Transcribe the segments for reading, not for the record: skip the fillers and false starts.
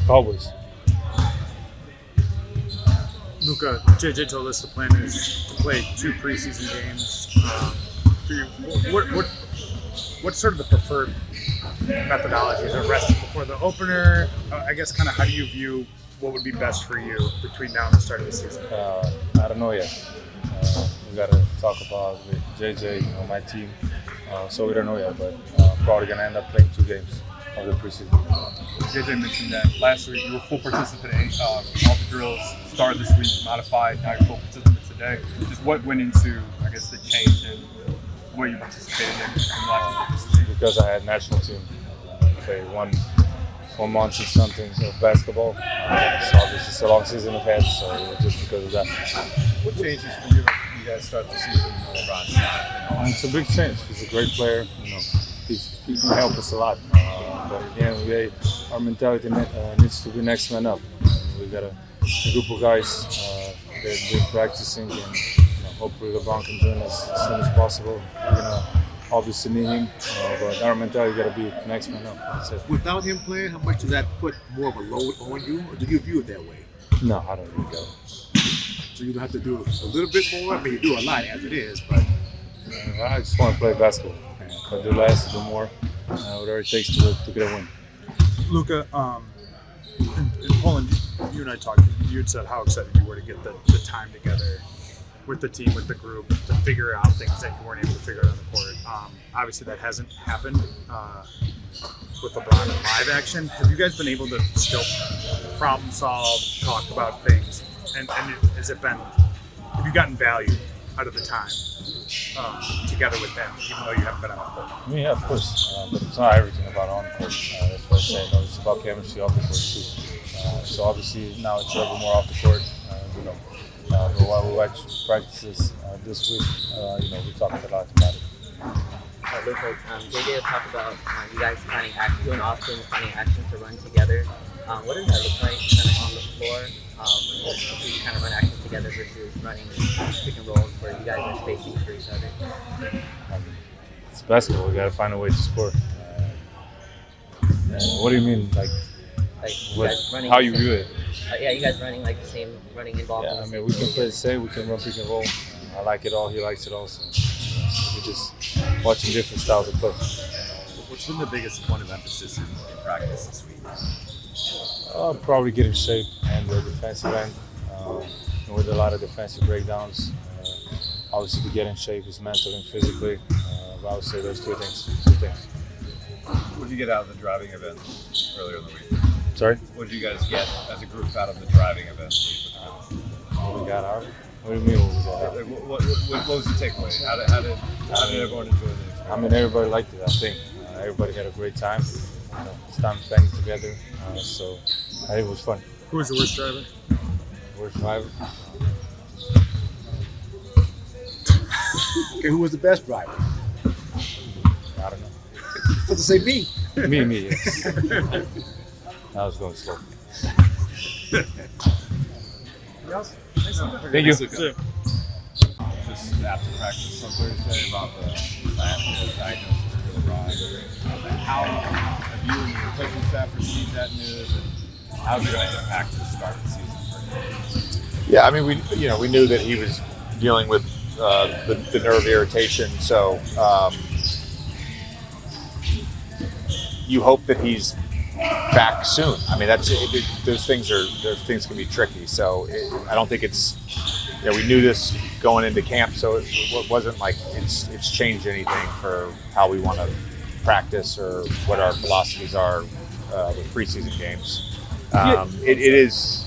Cowboys. Luka, JJ told us the plan is to play 2 preseason games. For you, what's sort of the preferred methodology? Is it resting before the opener? I guess kind of how do you view what would be best for you between now and the start of the season? I don't know yet. We got to talk about with JJ, my team. So we don't know yet, but probably going to end up playing 2 games of the preseason. JJ mentioned that last week you were full participant in all the drills, started this week, modified, now you're full participant today. Just what went into, I guess, the change in what you participated in from last week? Because I had national team play one month or something of basketball. So this is a long season I've had, so it was just because of that. What changes for you if you guys start the season with LeBron? It's a big change. He's a great player. He can help us a lot. But again, our mentality needs to be next man up. We got a group of guys that have been practicing, and hopefully LeBron can join us as soon as possible. We're gonna obviously need him, but our mentality got to be next man up. That's it. Without him playing, how much does that put more of a load on you, or do you view it that way? No, I don't think so. So you don't have to do a little bit more. I mean, you do a lot as it is, but I just want to play basketball. If I do less, do more, whatever it takes to get a win. Luka, in Poland, you and I talked. You had said how excited you were to get the time together with the team, with the group, to figure out things that you weren't able to figure out on the court. Obviously, that hasn't happened with LeBron in live action. Have you guys been able to still problem solve, talk about things, and has it been? Have you gotten value out of the time together with them, even though you haven't been on the court? Yeah, of course, but it's not everything about on the court. That's what I say. It's about chemistry off the court too. So obviously now it's a little more off the court. But while we watch practices this week, we talked a lot about it. Luka, JJ has talked about you guys doing often finding actions to run together. What does that look like kind of on the floor? So you kind of run actions together versus running pick and rolls where you guys are spacing for each other? It's basketball. We got to find a way to score. What do you mean, like you guys running how you view it? Yeah, you guys running like the same, running involved. Yeah, I mean, we can play the same. We can run pick and roll. I like it all. He likes it also. We're just watching different styles of play. what's been the biggest point of emphasis in practice this week? Probably get in shape and the defensive end. With a lot of defensive breakdowns. Obviously, to get in shape is mentally and physically. But I would say those two things. What did you get out of the driving event earlier in the week? Sorry? What did you guys get as a group out of the driving event? What we got out? What do you mean what we got out? What was the takeaway? How did everyone enjoy the experience? I mean, everybody liked it, I think. Everybody had a great time. It's time spending together. So I think it was fun. Who was the worst driver? Worst driver? Okay, who was the best driver? I don't know. Supposed to say me. Me, yes. I was going slow. Thank you. Just after practice on Thursday about the diagnosis for LeBron. How have you and your coaching staff received that news, and how's it going to impact the start of the season? Yeah, I mean, we knew that he was dealing with the nerve irritation, so you hope that he's back soon. I mean, those things can be tricky. So I don't think it's. We knew this going into camp, so it wasn't like it's changed anything for how we want to practice or what our philosophies are with preseason games. It is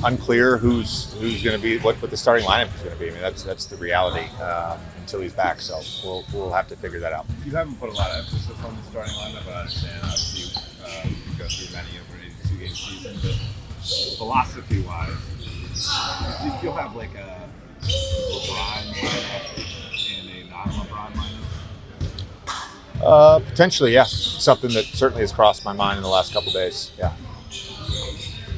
unclear who's going to be what the starting lineup is going to be. I mean, that's the reality until he's back. So we'll have to figure that out. You haven't put a lot of emphasis on the starting lineup, but I understand obviously you go through many over an 82-game season. But philosophy-wise, you'll have like a LeBron lineup and a non-LeBron lineup. Potentially, yeah. Something that certainly has crossed my mind in the last couple of days. Yeah.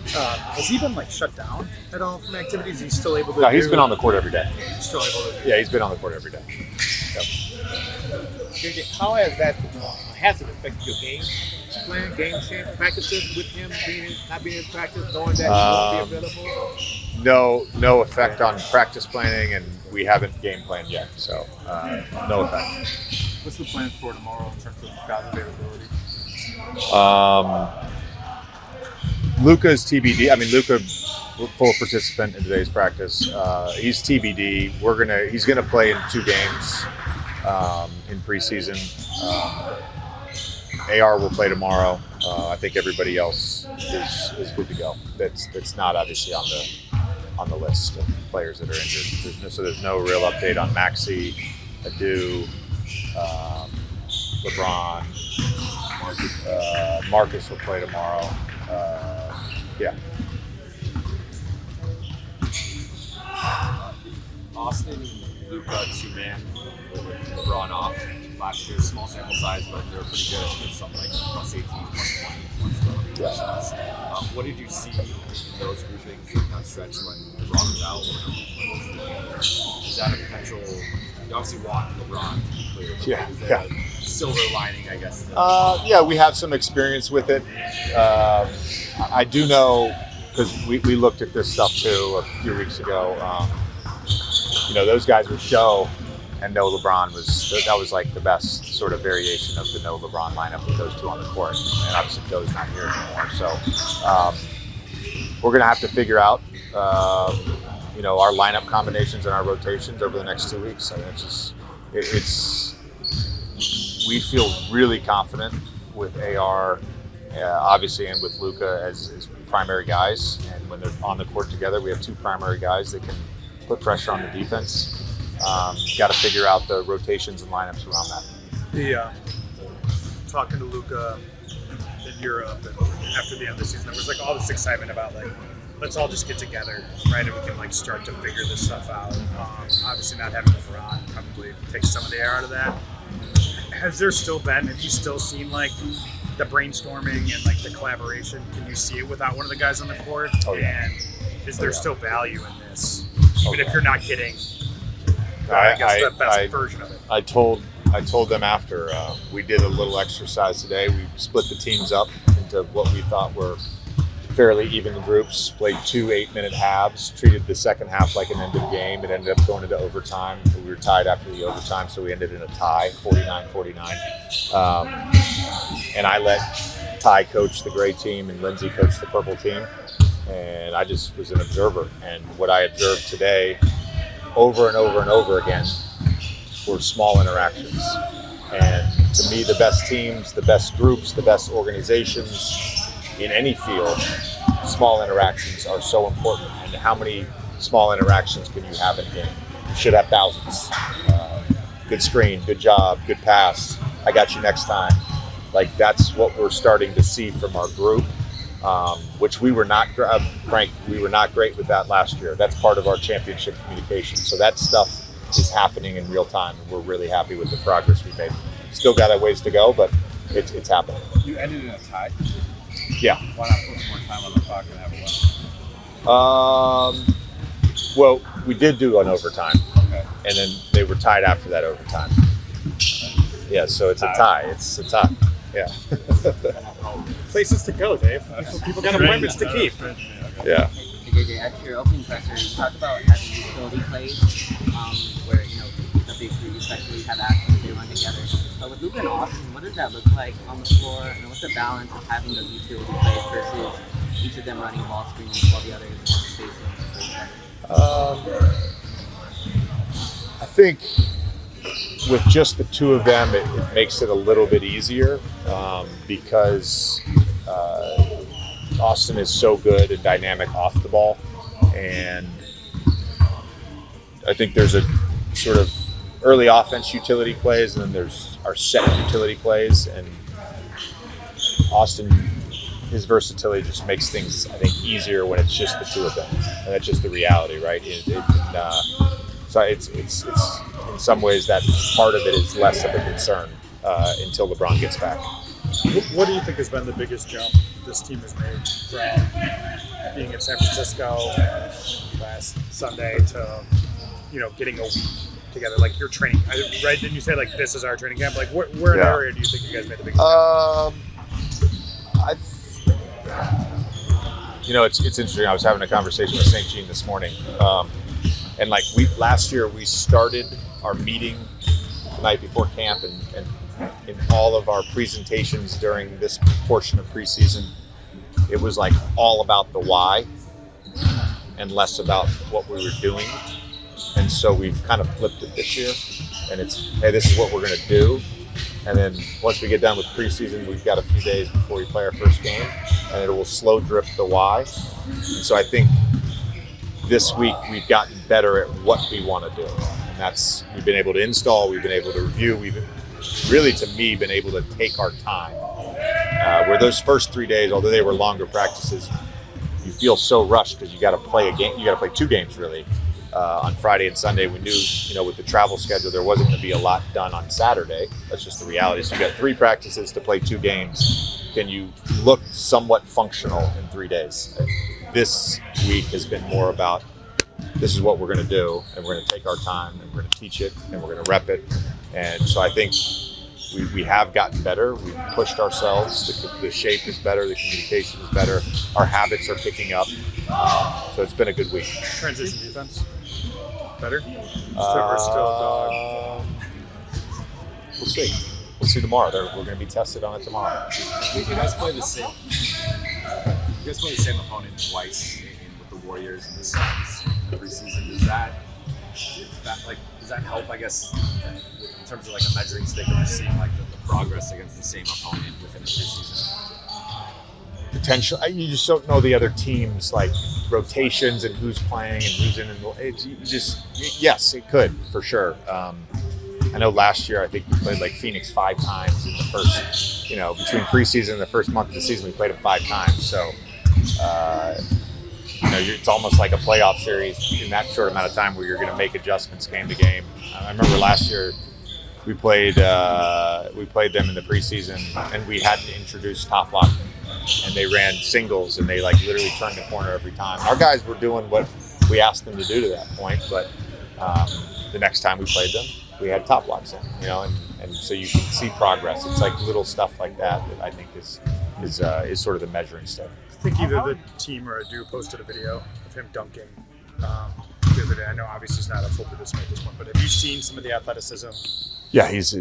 Has he been shut down at all from activities? He's still able to? No, he's been on the court every day. Still able to? Yeah, he's been on the court every day. Yep. JJ, how has it affected your game plan, practices with him not being in practice, knowing that he won't be available? No effect on practice planning, and we haven't game planned yet, so no effect. What's the plan for tomorrow in terms of guys availability? Luka's TBD. I mean, Luka, full participant in today's practice. He's TBD. He's gonna play in 2 games in preseason. AR will play tomorrow. I think everybody else is good to go. That's not obviously on the list of players that are injured. There's no real update on Maxey, Adu, LeBron. Marcus will play tomorrow. Yeah. Austin, Luka, 2-man with LeBron off last year. Small sample size, but they were pretty good. It's something like plus 18, plus 20, plus 30 shots. What did you see in those groupings in that stretch when LeBron was out? Is that a potential? You obviously want LeBron to be clear. Yeah. Is there a silver lining, I guess? Yeah, we have some experience with it. I do know, because we looked at this stuff too a few weeks ago. Those guys with Joe and no LeBron was like the best sort of variation of the no LeBron lineup with those 2 on the court. And obviously Joe's not here anymore, so we're gonna have to figure out our lineup combinations and our rotations over the next 2 weeks. I mean, we feel really confident with AR, obviously, and with Luka as primary guys. And when they're on the court together, we have 2 primary guys that can put pressure on the defense. Got to figure out the rotations and lineups around that. Talking to Luka in Europe and after the end of the season, there was like all this excitement about like, let's all just get together, right? And we can like start to figure this stuff out. Obviously not having LeBron probably takes some of the air out of that. Have you still seen like the brainstorming and like the collaboration? Can you see it without one of the guys on the court? Oh, yeah. And is there still value in this? Even if you're not getting, the best version of it. I told them after we did a little exercise today. We split the teams up into what we thought were fairly even groups, played 2 8-minute halves, treated the second half like an end of game. It ended up going into overtime. We were tied after the overtime, so we ended in a tie, 49-49. And I let Ty coach the gray team and Lindsay coach the purple team. And I just was an observer. And what I observed today, over and over and over again, were small interactions. And to me, the best teams, the best groups, the best organizations in any field, small interactions are so important. And how many small interactions can you have in a game? You should have thousands. Good screen, good job, good pass. I got you next time. Like, that's what we're starting to see from our group. Which we were not, Frank, we were not great with that last year. That's part of our championship communication. So that stuff is happening in real time, and we're really happy with the progress we made. Still got a ways to go, but it's happening. You ended in a tie? Yeah. Why not put more time on the clock and have one? Well, we did do an overtime, Okay. and then they were tied after that overtime. Yeah, so it's a tie. It's a tie. Yeah. Places to go, Dave. People got appointments to keep. Yeah. Hey, JJ, at your opening presser, you talked about having utility plays, where the big three especially have actions they run together. But with Luka and Austin, what does that look like on the floor? And what's the balance of having those utility plays versus each of them running ball screens while the others are spacing? I think with just the 2 of them, it makes it a little bit easier because Austin is so good and dynamic off the ball. And I think there's a sort of early offense utility plays, and then there's our set utility plays. And Austin, his versatility just makes things, I think, easier when it's just the 2 of them. And that's just the reality, right? So it's in some ways that part of it is less of a concern until LeBron gets back. What do you think has been the biggest jump this team has made from being in San Francisco last Sunday to, getting a week together? Like your training, right? Didn't you say like this is our training camp? Like where in the Yeah. area do you think you guys made the biggest impact? It's interesting. I was having a conversation with St. Jean this morning, and like last year we started our meeting the night before camp, and in all of our presentations during this portion of preseason, it was like all about the why and less about what we were doing. And so we've kind of flipped it this year, and it's, hey, this is what we're going to do. And then once we get done with preseason, we've got a few days before we play our first game, and it will slow drip the why. And so I think this week we've gotten better at what we want to do. And that's, we've been able to install, we've been able to review, we've really, to me, been able to take our time. Where those first 3 days, although they were longer practices, you feel so rushed because you got to play a game, you got to play 2 games really. On Friday and Sunday, we knew, with the travel schedule, there wasn't going to be a lot done on Saturday. That's just the reality. So you got 3 practices to play 2 games. Can you look somewhat functional in 3 days? This week has been more about, this is what we're going to do, and we're going to take our time, and we're going to teach it, and we're going to rep it. And so I think we have gotten better. We've pushed ourselves. The shape is better. The communication is better. Our habits are picking up. So it's been a good week. Transition defense better? We're still a dog. We'll see. We'll see tomorrow. We're going to be tested on it tomorrow. You guys play the same. You guys play the same opponent twice with the Warriors and the Suns in the preseason. Does that help? I guess in terms of like a measuring stick of just seeing like the progress against the same opponent within the preseason. Potential. You just don't know the other teams, like rotations and who's playing and who's in. Yes, it could for sure. I know last year I think we played like Phoenix 5 times in the first, between preseason and the first month of the season, we played them 5 times. So, it's almost like a playoff series in that short amount of time where you're going to make adjustments game to game. I remember last year we played them in the preseason, and we hadn't introduced top lock. And they ran singles, and they like literally turned the corner every time. Our guys were doing what we asked them to do to that point, but the next time we played them, we had top locks in, and so you can see progress. It's like little stuff like that I think is sort of the measuring stick. I think either the team or Adu posted a video of him dunking the other day. I know obviously he's not a full participant at this point, but have you seen some of the athleticism? Yeah, it's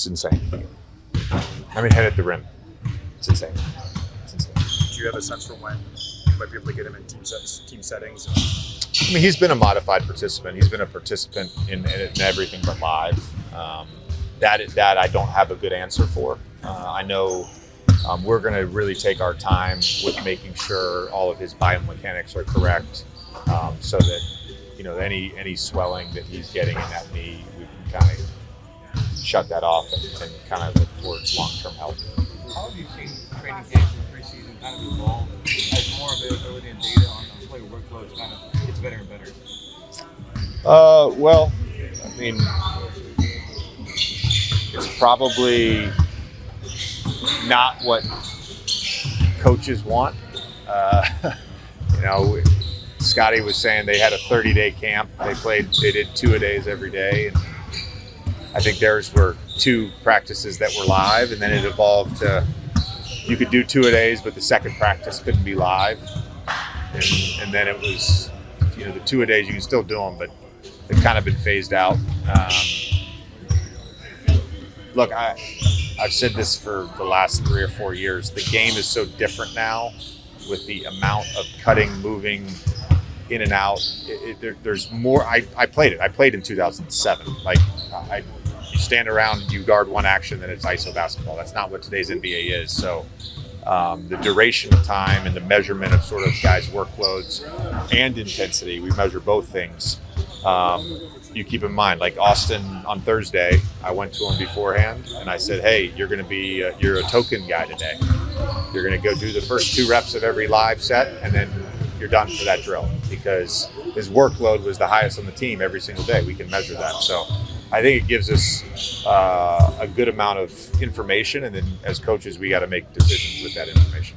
insane. I mean, head at the rim. It's insane. Do you have a sense for when you might be able to get him in team settings? I mean, he's been a modified participant. He's been a participant in everything but live. That I don't have a good answer for. I know we're going to really take our time with making sure all of his biomechanics are correct, so that any swelling that he's getting in that knee, we can kind of shut that off and kind of look towards long-term health. How have you seen training camp in preseason kind of evolve as more availability and data on the player workloads kind of gets better and better? Well, I mean, it's probably not what coaches want. Scotty was saying they had a 30-day camp. They did 2-a-days every day, and I think theirs were 2 practices that were live, and then it evolved to you could do 2-a-days, but the second practice couldn't be live, and then it was the 2-a-days you can still do them, but they've kind of been phased out. Look, I've said this for the last 3 or 4 years. The game is so different now with the amount of cutting, moving in and out. There's more. I played it. I played in 2007. You stand around and you guard one action, then it's ISO basketball. That's not what today's NBA is. So the duration of time and the measurement of sort of guys' workloads and intensity, we measure both things. You keep in mind, like Austin on Thursday, I went to him beforehand and I said, hey, you're going to be, you're a token guy today. You're going to go do the first 2 reps of every live set, and then you're done for that drill, because his workload was the highest on the team every single day. We can measure that. So I think it gives us a good amount of information, and then as coaches, we got to make decisions with that information.